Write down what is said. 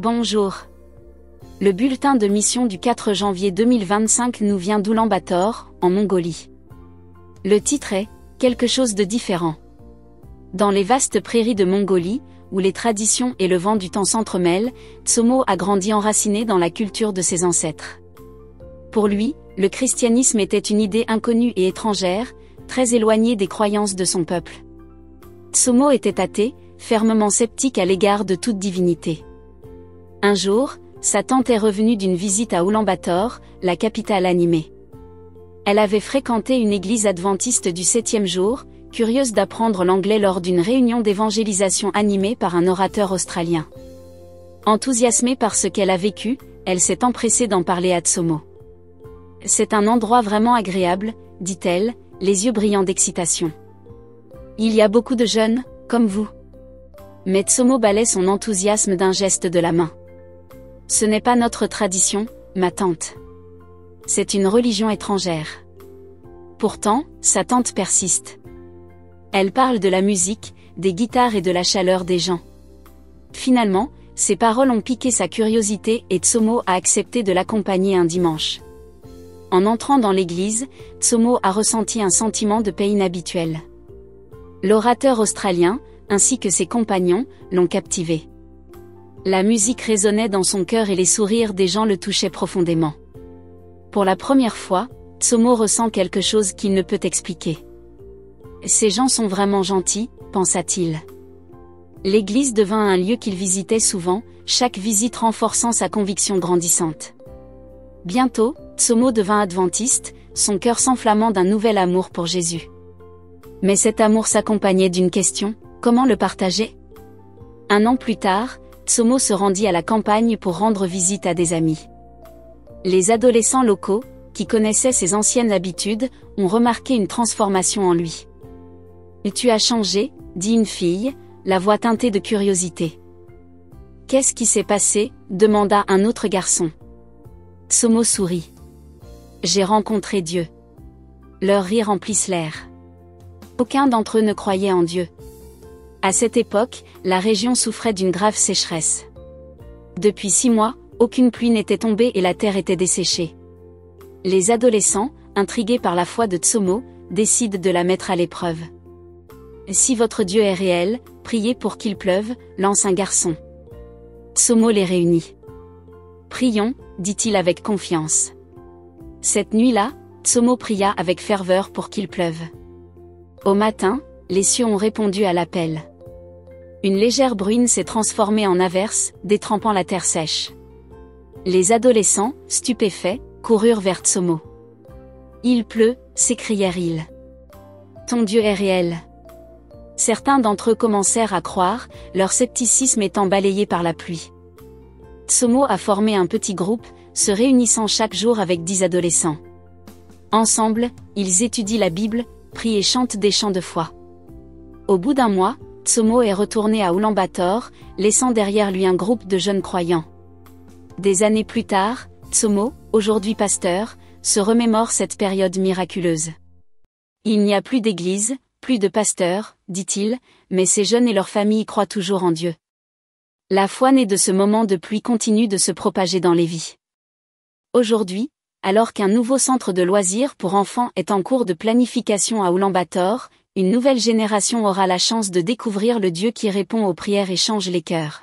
Bonjour. Le bulletin de mission du 4 janvier 2025 nous vient d'Oulan-Bator, en Mongolie. Le titre est « Quelque chose de différent ». Dans les vastes prairies de Mongolie, où les traditions et le vent du temps s'entremêlent, Tsomo a grandi enraciné dans la culture de ses ancêtres. Pour lui, le christianisme était une idée inconnue et étrangère, très éloignée des croyances de son peuple. Tsomo était athée, fermement sceptique à l'égard de toute divinité. Un jour, sa tante est revenue d'une visite à Oulan-Bator, la capitale animée. Elle avait fréquenté une église adventiste du 7e jour, curieuse d'apprendre l'anglais lors d'une réunion d'évangélisation animée par un orateur australien. Enthousiasmée par ce qu'elle a vécu, elle s'est empressée d'en parler à Tsomo. « C'est un endroit vraiment agréable », dit-elle, les yeux brillants d'excitation. « Il y a beaucoup de jeunes, comme vous. » Mais Tsomo balaie son enthousiasme d'un geste de la main. « Ce n'est pas notre tradition, ma tante. C'est une religion étrangère. » Pourtant, sa tante persiste. Elle parle de la musique, des guitares et de la chaleur des gens. Finalement, ses paroles ont piqué sa curiosité et Tsomo a accepté de l'accompagner un dimanche. En entrant dans l'église, Tsomo a ressenti un sentiment de paix inhabituel. L'orateur australien, ainsi que ses compagnons, l'ont captivé. La musique résonnait dans son cœur et les sourires des gens le touchaient profondément. Pour la première fois, Tsomo ressent quelque chose qu'il ne peut expliquer. Ces gens sont vraiment gentils, pensa-t-il. L'église devint un lieu qu'il visitait souvent, chaque visite renforçant sa conviction grandissante. Bientôt, Tsomo devint adventiste, son cœur s'enflammant d'un nouvel amour pour Jésus. Mais cet amour s'accompagnait d'une question, comment le partager ? Un an plus tard, Tsomo se rendit à la campagne pour rendre visite à des amis. Les adolescents locaux, qui connaissaient ses anciennes habitudes, ont remarqué une transformation en lui. « Tu as changé », dit une fille, la voix teintée de curiosité. « Qu'est-ce qui s'est passé ?» demanda un autre garçon. Tsomo sourit. « J'ai rencontré Dieu. » Leurs rires remplissent l'air. Aucun d'entre eux ne croyait en Dieu. À cette époque, la région souffrait d'une grave sécheresse. Depuis 6 mois, aucune pluie n'était tombée et la terre était desséchée. Les adolescents, intrigués par la foi de Tsomo, décident de la mettre à l'épreuve. « Si votre Dieu est réel, priez pour qu'il pleuve », lance un garçon. Tsomo les réunit. « Prions », dit-il avec confiance. Cette nuit-là, Tsomo pria avec ferveur pour qu'il pleuve. Au matin, les cieux ont répondu à l'appel. Une légère bruine s'est transformée en averse, détrempant la terre sèche. Les adolescents, stupéfaits, coururent vers Tsomo. « Il pleut », s'écrièrent-ils. « Ton Dieu est réel. » Certains d'entre eux commencèrent à croire, leur scepticisme étant balayé par la pluie. Tsomo a formé un petit groupe, se réunissant chaque jour avec 10 adolescents. Ensemble, ils étudient la Bible, prient et chantent des chants de foi. Au bout d'un mois, Tsomo est retourné à Oulan-Bator, laissant derrière lui un groupe de jeunes croyants. Des années plus tard, Tsomo, aujourd'hui pasteur, se remémore cette période miraculeuse. Il n'y a plus d'église, plus de pasteurs, dit-il, mais ces jeunes et leurs familles croient toujours en Dieu. La foi née de ce moment de pluie continue de se propager dans les vies. Aujourd'hui, alors qu'un nouveau centre de loisirs pour enfants est en cours de planification à Oulan-Bator, une nouvelle génération aura la chance de découvrir le Dieu qui répond aux prières et change les cœurs.